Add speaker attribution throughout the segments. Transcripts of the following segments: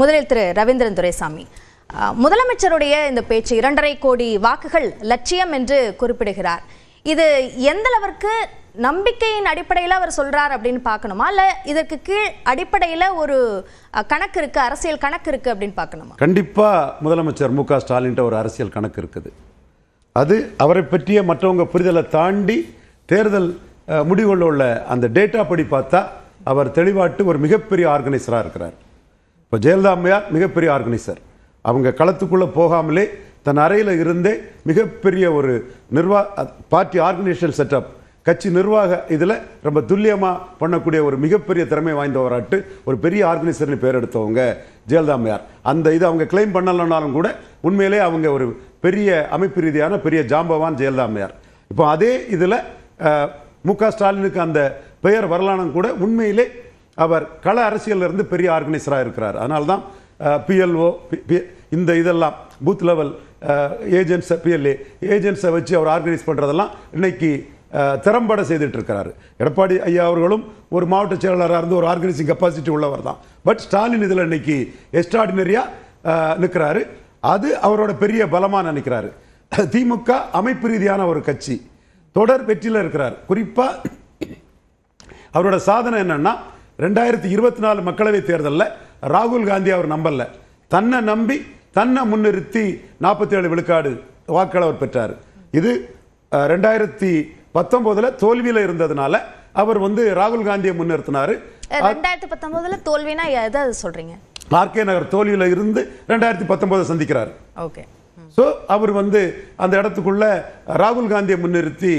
Speaker 1: முதலில் திரு ரவீந்திரன் துரைசாமி, முதலமைச்சருடைய இந்த பேச்சு 2.5 கோடி வாக்குகள் லட்சியம் என்று குறிப்பிடுகிறார். இது எந்த அளவிற்கு நம்பிக்கையின் அடிப்படையில் அவர் சொல்றார் அப்படின்னு பார்க்கணுமா, இல்ல இதற்கு கீழ் அடிப்படையில் ஒரு கணக்கு இருக்கு, அரசியல் கணக்கு இருக்கு அப்படின்னு பார்க்கணுமா?
Speaker 2: கண்டிப்பா முதலமைச்சர் மு.க. ஸ்டாலின் ஒரு அரசியல் கணக்கு இருக்குது. அது அவரை பற்றிய மற்றவங்க புரிதலை தாண்டி தேர்தல் முடிவுகளில் உள்ள அந்த டேட்டா படி பார்த்தா அவர் தெளிவாட்டு ஒரு மிகப்பெரிய ஆர்கனைசராக இருக்கிறார். இப்போ ஜெயலலிதா அம்மையார் மிகப்பெரிய ஆர்கனைசர். அவங்க களத்துக்குள்ளே போகாமலே தன் அறையில் இருந்தே மிகப்பெரிய ஒரு பார்ட்டி ஆர்கனைசேஷன் செட்டப், கட்சி நிர்வாக இதில் ரொம்ப துல்லியமாக பண்ணக்கூடிய ஒரு மிகப்பெரிய திறமை வாய்ந்தவராட்டு ஒரு பெரிய ஆர்கனைசர்னு பேர் எடுத்தவங்க ஜெயலலிதா அம்மையார். அந்த இது அவங்க கிளைம் பண்ணலனாலும் கூட உண்மையிலே அவங்க ஒரு பெரிய அமைப்பு ரீதியான பெரிய ஜாம்பவான் ஜெயலலிதா அம்மையார். இப்போ அதே இதில் மு.க. ஸ்டாலினுக்கு அந்த பெயர் வரலானும் கூட உண்மையிலே அவர் கள அரசியலிருந்து பெரிய ஆர்கனைசராக இருக்கிறார். அதனால்தான் PLO இந்த இதெல்லாம் பூத் லெவல் ஏஜென்ட்ஸ், PLA ஏஜென்ட்ஸை வச்சு அவர் ஆர்கனைஸ் பண்ணுறதெல்லாம் இன்னைக்கு திறம்பட செய்துட்டு இருக்கிறாரு. எடப்பாடி ஐயா அவர்களும் ஒரு மாவட்ட செயலாளராக இருந்து ஒரு ஆர்கனைசிங் கெப்பாசிட்டி உள்ளவர் தான். பட் ஸ்டாலின் இதில் இன்னைக்கு எக்ஸ்ட்ராடினரியாக நிற்கிறாரு. அது அவரோட பெரிய பலமாக நினைக்கிறாரு. திமுக அமைப்பு ரீதியான ஒரு கட்சி, தொடர் வெற்றியில் இருக்கிறார். குறிப்பாக அவரோட சாதனை என்னன்னா 2024 மக்களவை தேர்தலில் ராகுல் காந்தி அவர் நம்பல, தன்னை நம்பி தன்னை முன்னிறுத்தி 47 விழுக்காடு வாக்குகளை அவர் பெற்றார். இது 2019 தோல்வியில் இருந்ததுனால அவர் ராகுல் காந்தியை முன்னிறுத்தினார்.
Speaker 1: 2019 தோல்வினா எதை சொல்றீங்க?
Speaker 2: ஆர்கே நகர் தோல்வியில் இருந்து 2019 சந்திக்கிறார்.
Speaker 1: ஓகே.
Speaker 2: ஸோ அவர் அந்த இடத்துக்குள்ள ராகுல் காந்தியை முன்னிறுத்தி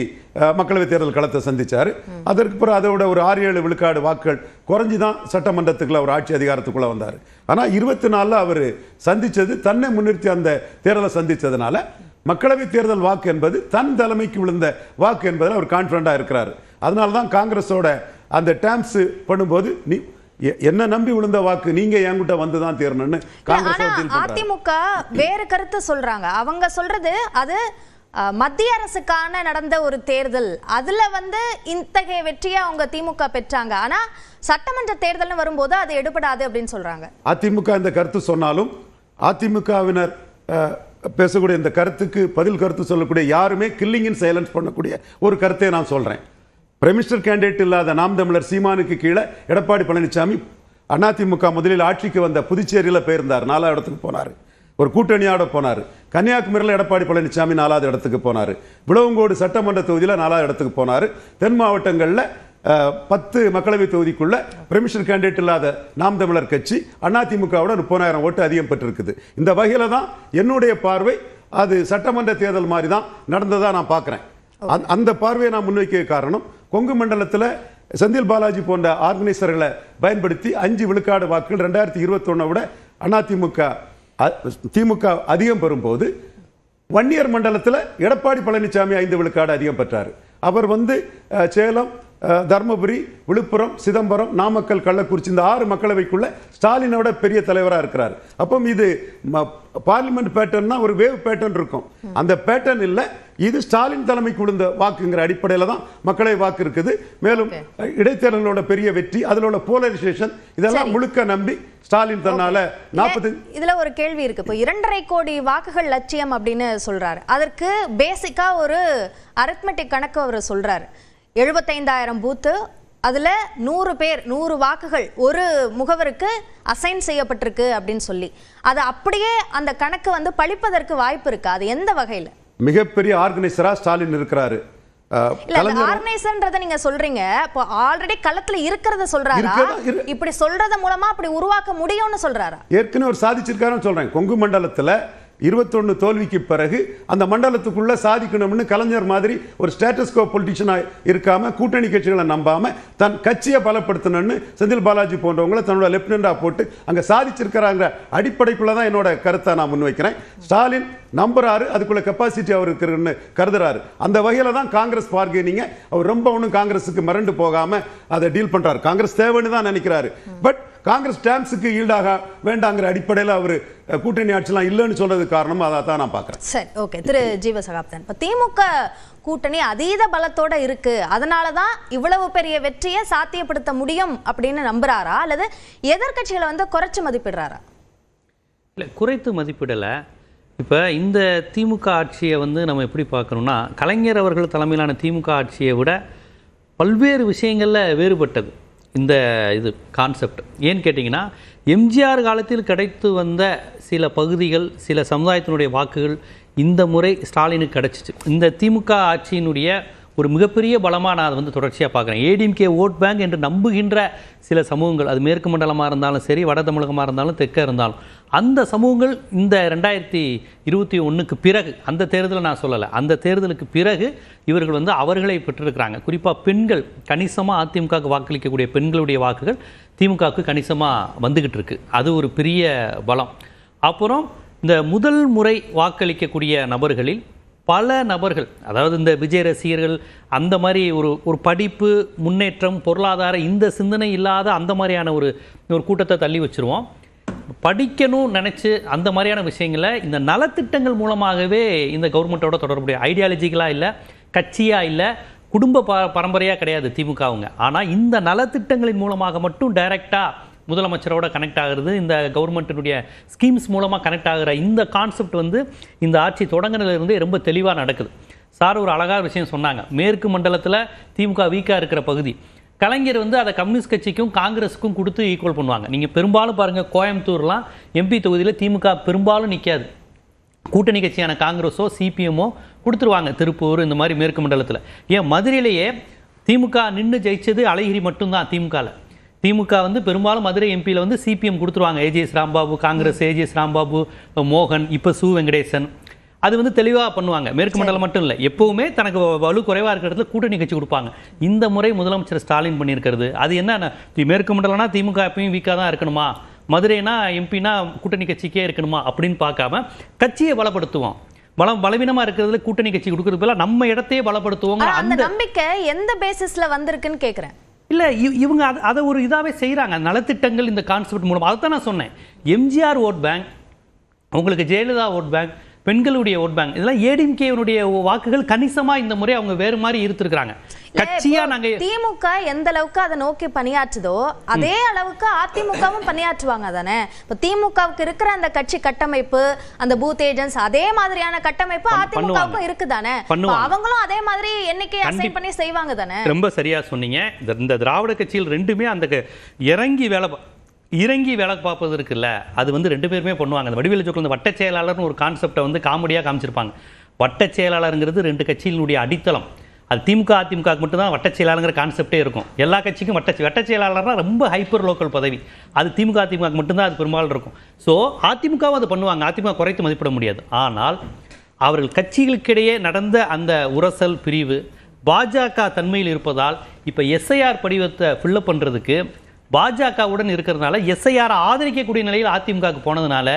Speaker 2: மக்களவை தேர்தல் களத்தை சந்திச்சார். அதற்கு பிறகு அதோட ஒரு 6-7 விழுக்காடு வாக்குகள் குறைஞ்சிதான் சட்டமன்றத்துக்குள்ள அவர் ஆட்சி அதிகாரத்துக்குள்ள வந்தார். ஆனால் 24 அவர் சந்திச்சது தன்னை முன்னிறுத்தி அந்த தேர்தலை சந்திச்சதுனால மக்களவை தேர்தல் வாக்கு என்பது தன் தலைமைக்கு விழுந்த வாக்கு என்பதில் அவர் கான்ஃபிடண்டா இருக்கிறார். அதனால தான் காங்கிரஸோட அந்த டேம்ஸ் பண்ணும்போது என்ன நம்பி விழுந்த வாக்கு நீங்க என்கிட்ட வந்துதான் தேரணும்னு
Speaker 1: அதிமுக வேறு கருத்து சொல்றாங்க. அவங்க சொல்றது அது மத்திய அரசுக்கான நடந்த ஒரு தேர்தல், அதுல இத்தகைய வெற்றியை அவங்க திமுக பெற்றாங்க. ஆனா சட்டமன்ற தேர்தல் வரும்போது அது எடுபடாது அப்படின்னு சொல்றாங்க. அதிமுக
Speaker 2: இந்த கருத்து சொன்னாலும் அதிமுகவினர் பேசக்கூடிய இந்த கருத்துக்கு பதில் கருத்து சொல்லக்கூடிய யாருமே கில்லிங் இன் சைலன்ஸ் பண்ணக்கூடிய ஒரு கருத்தை நான் சொல்றேன். பிரைம் மினிஸ்டர் கேண்டிடேட் இல்லாத நாம் தமிழர் சீமானுக்கு கீழே எடப்பாடி பழனிசாமி அதிமுக முதலில் ஆட்சிக்கு வந்த புதுச்சேரியில் போயிருந்தார், 4வது இடத்துக்கு போனார். ஒரு கூட்டணியோட போனார். கன்னியாகுமரியில் எடப்பாடி பழனிசாமி 4வது இடத்துக்கு போனார். விளவங்கோடு சட்டமன்ற தொகுதியில் 4வது இடத்துக்கு போனார். தென் மாவட்டங்களில் 10 மக்களவை தொகுதிக்குள்ள பிரைம் மினிஸ்டர் கேண்டிடேட் இல்லாத நாம் தமிழர் கட்சி அதிமுகவோட 30,000 ஓட்டு அதிகம் பெற்றிருக்குது. இந்த வகையில தான் என்னுடைய பார்வை அது சட்டமன்ற தேர்தல் மாதிரி தான் நடந்ததா நான் பார்க்கிறேன். அந்த பார்வையை நான் முன்வைக்க காரணம், கொங்கு மண்டலத்தில் செந்தில் பாலாஜி போன்ற ஆர்கனைசர்களை பயன்படுத்தி 5 விழுக்காடு வாக்குகள் 2021 விட திமுக அதிகம் பெறும்போது வன்னியர் மண்டலத்தில் எடப்பாடி பழனிசாமி 5 விழுக்காடு அதிகம் பெற்றார். அவர் சேலம், தர்மபுரி, விழுப்புரம், சிதம்பரம், நாமக்கல், கள்ளக்குறிச்சி இந்த 6 மக்களவைக்குள்ள ஸ்டாலினோட பெரிய தலைவராக இருக்கிறார். அப்போ இது பார்லிமெண்ட் பேட்டர்னா ஒரு வேவ் பேட்டர்ன் இருக்கும். அந்த பேட்டர்ன் இல்லை, இது ஸ்டாலின் தலைமைக்கு விழுந்த வாக்குங்கிற அடிப்படையில் தான் மக்களவை வாக்கு இருக்குது. மேலும் இடைத்தேர்தலோட பெரிய வெற்றி, அதில் போலரைசேஷன் இதெல்லாம் முழுக்க நம்பி ஸ்டாலின் தன்னால 40.
Speaker 1: இதுல ஒரு கேள்வி இருக்கு. இப்போ 2.5 கோடி வாக்குகள் லட்சியம் அப்படின்னு சொல்றாரு. அதற்கு பேசிக்கா ஒரு அரித்மெட்டிக் கணக்கு அவர் சொல்றாரு. 75,000 பூத்து, அதுல 100 பேர் 100 வாக்குகள் ஒரு முகவருக்கு அசைன் செய்யப்பட்டிருக்கு அப்படின்னு சொல்லி, அது அப்படியே அந்த கணக்கு பழிப்பதற்கு வாய்ப்பு இருக்கு. அது எந்த வகையில்?
Speaker 2: மிகப்பெரிய ஆர்கனைசரா ஸ்டாலின் இருக்கிறாரு.
Speaker 1: ஆர்கனைசர்ன்றத நீங்க சொல்றீங்க, இப்போ ஆல்ரெடி களத்துல இருக்கிறத சொல்றாரா, இப்படி சொல்றது மூலமா அப்படி உருவாக்க முடியும்னு சொல்றாரா?
Speaker 2: ஏற்கனவே ஒரு சாதிச்சிருக்காருன்னு சொல்றேன். கொங்கு மண்டலத்துல 21 தோல்விக்கு பிறகு அந்த மண்டலத்துக்குள்ள சாதிக்கணும்னு கலைஞர் மாதிரி ஒரு ஸ்டேட்டஸ்கோ பொலிட்டிஷியனா இருக்காம கூட்டணி கட்சிகளை நம்பாம தன் கட்சியை பலப்படுத்தணும்னு செந்தில் பாலாஜி போன்றவங்களை தன்னோட லெப்டினண்டா போட்டு அங்க சாதிச்சிருக்கிறாங்க அடிப்படைக்குள்ளதான் என்னோட கருத்தை நான் முன்வைக்கிறேன். ஸ்டாலின் நம்புறாரு, அதுக்குள்ள கெப்பாசிட்டி அவர் இருக்குன்னு கருதுறாரு. அந்த வகையில தான் காங்கிரஸ் பார்கெனிங்க அவர் ரொம்ப ஒன்றும் காங்கிரஸுக்கு மறந்து போகாம அதை டீல் பண்றாரு. காங்கிரஸ் தேவைன்னு தான் நினைக்கிறாரு. பட் காங்கிரஸ் டாம்ஸுக்கு ஈடாக வேண்டாங்கிற அடிப்படையில் அவர் கூட்டணி ஆட்சிலாம் இல்லைன்னு சொல்றது காரணம் அதை தான் நான் பார்க்குறேன்.
Speaker 1: சரி, ஓகே. திரு ஜீவசகாப்தன், இப்போ திமுக கூட்டணி அதீத பலத்தோட இருக்கு, அதனால தான் இவ்வளவு பெரிய வெற்றியை சாத்தியப்படுத்த முடியும் அப்படின்னு நம்புறாரா, அல்லது எதிர்கட்சிகளை குறைச்சு மதிப்பிடுறாரா?
Speaker 3: இல்லை, குறைத்து மதிப்பிடலை. இப்போ இந்த திமுக ஆட்சியை வந்து நம்ம எப்படி பார்க்கணும்னா, கலைஞர் அவர்கள் தலைமையிலான திமுக ஆட்சியை விட பல்வேறு விஷயங்களில் வேறுபட்டது இந்த இது கான்செப்ட். ஏன்னு கேட்டிங்கன்னா, எம்ஜிஆர் காலத்தில் கிடைத்து வந்த சில பகுதிகள், சில சமுதாயத்தினுடைய வாக்குகள் இந்த முறை ஸ்டாலினுக்கு கிடச்சிச்சு. இந்த திமுக ஆட்சியினுடைய ஒரு மிகப்பெரிய பலமாக நான் அதை வந்து தொடர்ச்சியாக பார்க்குறேன். ஏடிஎம்கே ஓட் பேங்க் என்று நம்புகின்ற சில சமூகங்கள், அது மேற்கு மண்டலமாக இருந்தாலும் சரி, வட தமிழகமாக இருந்தாலும், தெற்க இருந்தாலும், அந்த சமூகங்கள் இந்த 2021க்கு பிறகு, அந்த தேர்தலை நான் சொல்லலை, அந்த தேர்தலுக்கு பிறகு இவர்கள் வந்து அவர்களை பெற்றிருக்கிறாங்க. குறிப்பாக பெண்கள், கணிசமாக அதிமுகவுக்கு வாக்களிக்கக்கூடிய பெண்களுடைய வாக்குகள் திமுகவுக்கு கணிசமாக வந்துக்கிட்டு இருக்கு. அது ஒரு பெரிய பலம். அப்புறம் இந்த முதல் முறை வாக்களிக்கக்கூடிய நபர்களில் பல நபர்கள், அதாவது இந்த விஜய் ரசிகர்கள், அந்த மாதிரி ஒரு படிப்பு, முன்னேற்றம், பொருளாதார இந்த சிந்தனை இல்லாத அந்த மாதிரியான ஒரு கூட்டத்தை தள்ளி வச்சுருவோம். படிக்கணும் நினச்சி அந்த மாதிரியான விஷயங்களை இந்த நலத்திட்டங்கள் மூலமாகவே இந்த கவர்மெண்ட்டோட தொடர்புடைய ஐடியாலஜிக்கலாக இல்லை, கட்சியாக இல்லை, குடும்ப பரம்பரையாக கிடையாது திமுகவுங்க. ஆனால் இந்த நலத்திட்டங்களின் மூலமாக மட்டும் டைரெக்டாக முதலமைச்சரோட கனெக்ட் ஆகிறது, இந்த கவர்மெண்ட்டினுடைய ஸ்கீம்ஸ் மூலமாக கனெக்ட் ஆகிற இந்த கான்செப்ட் வந்து இந்த ஆட்சி தொடங்கினதுலேருந்தே ரொம்ப தெளிவாக நடக்குது. சார் ஒரு அழகான விஷயம் சொன்னாங்க, மேற்கு மண்டலத்தில் திமுக வீக்காக இருக்கிற பகுதி, கலைஞர் வந்து அதை கம்யூனிஸ்ட் கட்சிக்கும் காங்கிரஸுக்கும் கொடுத்து ஈக்குவல் பண்ணுவாங்க. நீங்கள் பெரும்பாலும் பாருங்கள், கோயம்புத்தூர்லாம் எம்பி தொகுதியில் திமுக பெரும்பாலும் நிற்காது, கூட்டணி கட்சியான காங்கிரஸோ சிபிஎம்மோ கொடுத்துருவாங்க. திருப்பூர் இந்த மாதிரி மேற்கு மண்டலத்தில். ஏன் மதுரையிலேயே திமுக நின்று ஜெயிச்சது அழகிரி மட்டும்தான். திமுக வந்து பெரும்பாலும் மதுரை எம்பியில் வந்து சிபிஎம் கொடுத்துருவாங்க. ஏஜிஎஸ் ராம்பாபு, காங்கிரஸ் ஏஜிஎஸ் ராம்பாபு, மோகன், இப்போ சு வெங்கடேசன், அது வந்து தெளிவாக பண்ணுவாங்க. மேற்கு மண்டலம் மட்டும் இல்லை, எப்போவுமே தனக்கு வலு குறைவாக இருக்கிற இடத்துல கூட்டணி கட்சி கொடுப்பாங்க. இந்த முறை முதலமைச்சர் ஸ்டாலின் பண்ணியிருக்கிறது அது என்ன, மேற்கு மண்டலம்னா திமுக எப்பயும் வீக்காக தான் இருக்கணுமா, மதுரைனா எம்பினா கூட்டணி கட்சிக்கே இருக்கணுமா அப்படின்னு பார்க்காம கட்சியை பலப்படுத்துவோம். பலவீனமா இருக்கிறதுல கூட்டணி கட்சி கொடுக்கறது போல நம்ம இடத்தையே பலப்படுத்துவோம்.
Speaker 1: அந்த நம்பிக்கை எந்த பேசிஸ்ல வந்திருக்குன்னு கேட்குறேன்.
Speaker 3: இல்லை, இவங்க அதை ஒரு இதாகவே செய்கிறாங்க. நலத்திட்டங்கள் இந்த கான்செப்ட் மூலம், அதை தான் நான் சொன்னேன். எம்ஜிஆர் ஓட் பேங்க், உங்களுக்கு ஜெயலலிதா ஓட் பேங்க், பெண்களுடைய ஓட் பேங்க், இதெல்லாம் ஏடிஎம்கேனுடைய வாக்குகள் கணிசமாக இந்த முறை அவங்க வேறு மாதிரி இருந்திருக்கிறாங்க. கட்சியா நாங்க
Speaker 1: திமுக எந்த அளவுக்கு அதை நோக்கி பணியாற்றுதோ அதே அளவுக்கு அதிமுகவும் பணியாற்றுவாங்க தானே. இப்ப திமுகவுக்கு இருக்கிற அந்த கட்சி கட்டமைப்பு, அந்த பூத் ஏஜென்ட்ஸ், அதே மாதிரியான கட்டமைப்பு அதிமுகவுக்கும் இருக்குதானே. அவங்களும் அதே மாதிரி எண்ணிக்கை அசைன் பண்ணி செய்வாங்க தானே.
Speaker 3: ரொம்ப சரியா சொன்னீங்க. இந்த திராவிட கட்சியில் ரெண்டுமே அந்த இறங்கி வேலை பார்ப்பது இருக்குல்ல, அது வந்து ரெண்டு பேருமே பண்ணுவாங்க. அந்த வடிவேலு ஜோக்கில் இந்த வட்ட செயலாளர்னு ஒரு கான்செப்டை வந்து காமெடியாக காமிச்சிருப்பாங்க. வட்ட செயலாளருங்கிறது ரெண்டு கட்சியினுடைய அடித்தளம். அது திமுக அதிமுகவுக்கு மட்டும்தான் வட்ட செயலாளருங்கிற கான்செப்டே இருக்கும். எல்லா கட்சிக்கும் வட்ட செயலாளர்னா ரொம்ப ஹைப்பர் லோக்கல் பதவி. அது திமுக அதிமுக மட்டும்தான் அது பெரும்பாலும் இருக்கும். ஸோ அதிமுகவும் அது பண்ணுவாங்க, அதிமுக குறைத்து மதிப்பிட முடியாது. ஆனால் அவர்கள் கட்சிகளுக்கிடையே நடந்த அந்த உரசல் பிரிவு பாஜக தன்மையில் இருப்பதால் இப்போ எஸ்ஐஆர் படிவத்தை ஃபில்லப் பண்ணுறதுக்கு பாஜகவுடன் இருக்கிறதுனால, எஸ்ஐஆர் ஆதரிக்கக்கூடிய நிலையில் அதிமுகவுக்கு போனதுனால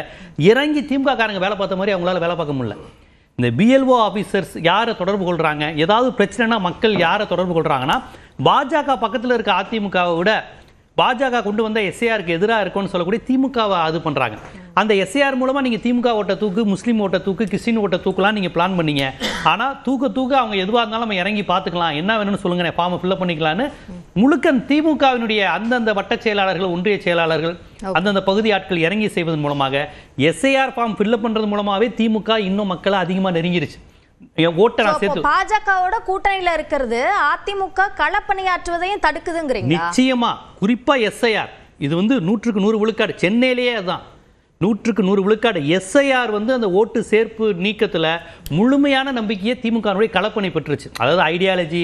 Speaker 3: இறங்கி திமுக காரங்க வேலை பார்த்த மாதிரி அவங்களால வேலை பார்க்க முடியல. இந்த பிஎல்ஓ ஆஃபீஸர்ஸ் யாரை தொடர்பு கொள்கிறாங்க, ஏதாவது பிரச்சனைனா மக்கள் யாரை தொடர்பு கொள்கிறாங்கன்னா, பாஜக பக்கத்தில் இருக்க அதிமுகவை விட பாஜக கொண்டு வந்த எஸ்ஐஆருக்கு எதிராக இருக்கும்னு சொல்லக்கூடிய திமுகவை அது பண்ணுறாங்க. அந்த எஸ்ஐஆர் மூலமாக நீங்கள் திமுக ஓட்ட தூக்கு, முஸ்லீம் ஓட்ட தூக்கு, கிறிஸ்டின் ஓட்ட தூக்குலாம் நீங்கள் பிளான் பண்ணீங்க. ஆனால் தூக்க அவங்க எதுவாக இருந்தாலும் நம்ம இறங்கி பார்த்துக்கலாம், என்ன வேணும்னு சொல்லுங்க, ஃபார்மை ஃபில்அப் பண்ணிக்கலான்னு முழுக்க திமுகவினுடைய அந்தந்த வட்ட செயலாளர்கள், ஒன்றிய செயலாளர்கள், அந்தந்த பகுதி ஆட்கள் இறங்கி செய்வதன் மூலமாக எஸ்ஐஆர் ஃபார்ம் ஃபில்அப் பண்ணுறது மூலமாகவே திமுக இன்னும் மக்களை அதிகமாக நெருங்கிருச்சு.
Speaker 1: பாஜகவோட கூட்டணியில இருக்கிறது அதிமுக களப்பணியாற்றுவதையும் தடுக்குதுங்கிறீங்க.
Speaker 3: நிச்சயமா, குறிப்பா எஸ்ஐஆர் இது வந்து 100க்கு 100 விழுக்காடு. சென்னையிலேயே அதுதான் 100க்கு 100 விழுக்காடு. எஸ்ஐஆர் வந்து அந்த ஓட்டு சேர்ப்பு நீக்கத்தில் முழுமையான நம்பிக்கையை திமுகவுடைய களப்பணி பெற்றுச்சு. அதாவது ஐடியாலஜி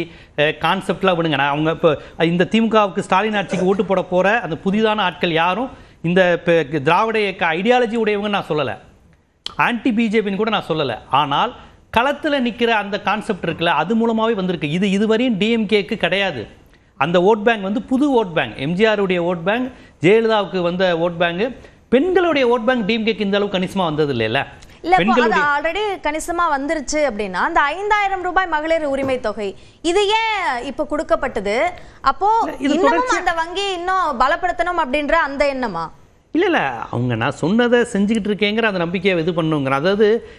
Speaker 3: கான்செப்ட்லாம் விடுங்க. நான் அவங்க இப்போ இந்த திமுகவுக்கு ஸ்டாலின் ஆட்சிக்கு ஓட்டு போட போகிற அந்த புதிதான ஆட்கள் யாரும் இந்த திராவிட இயக்க ஐடியாலஜி உடையவங்க நான் சொல்லலை, ஆன்டி பிஜேபின்னு கூட நான் சொல்லலை. ஆனால் களத்தில் நிற்கிற அந்த கான்செப்ட் இருக்குல்ல, அது மூலமாகவே வந்திருக்கு. இதுவரையும் டிஎம்கேக்கு கிடையாது. அந்த ஓட் பேங்க் வந்து புது ஓட் பேங்க். எம்ஜிஆருடைய ஓட் பேங்க், ஜெயலலிதாவுக்கு வந்த ஓட் பேங்க், பெண்களுடைய ஓட் பேங்க் டிஎம்கேக்கு இந்த அளவுக்கு கணிசமாக வந்தது இல்லைல்ல.
Speaker 1: இல்ல, ஆல்ரெடி கணிசமா வந்துருச்சு அப்படின்னா அந்த 5000 ரூபாய் மகளிர் உரிமை தொகை இது ஏன் இப்ப கொடுக்கப்பட்டது? அப்போ இன்னமும் அந்த வங்கி இன்னும் பலப்படுத்தணும் அப்படின்ற அந்த எண்ணமா?
Speaker 3: இல்லை, அவங்க நான் சொன்னதை செஞ்சுக்கிட்டு இருக்கேங்கிற அந்த நம்பிக்கையை இது பண்ணுங்கிற, அதாவது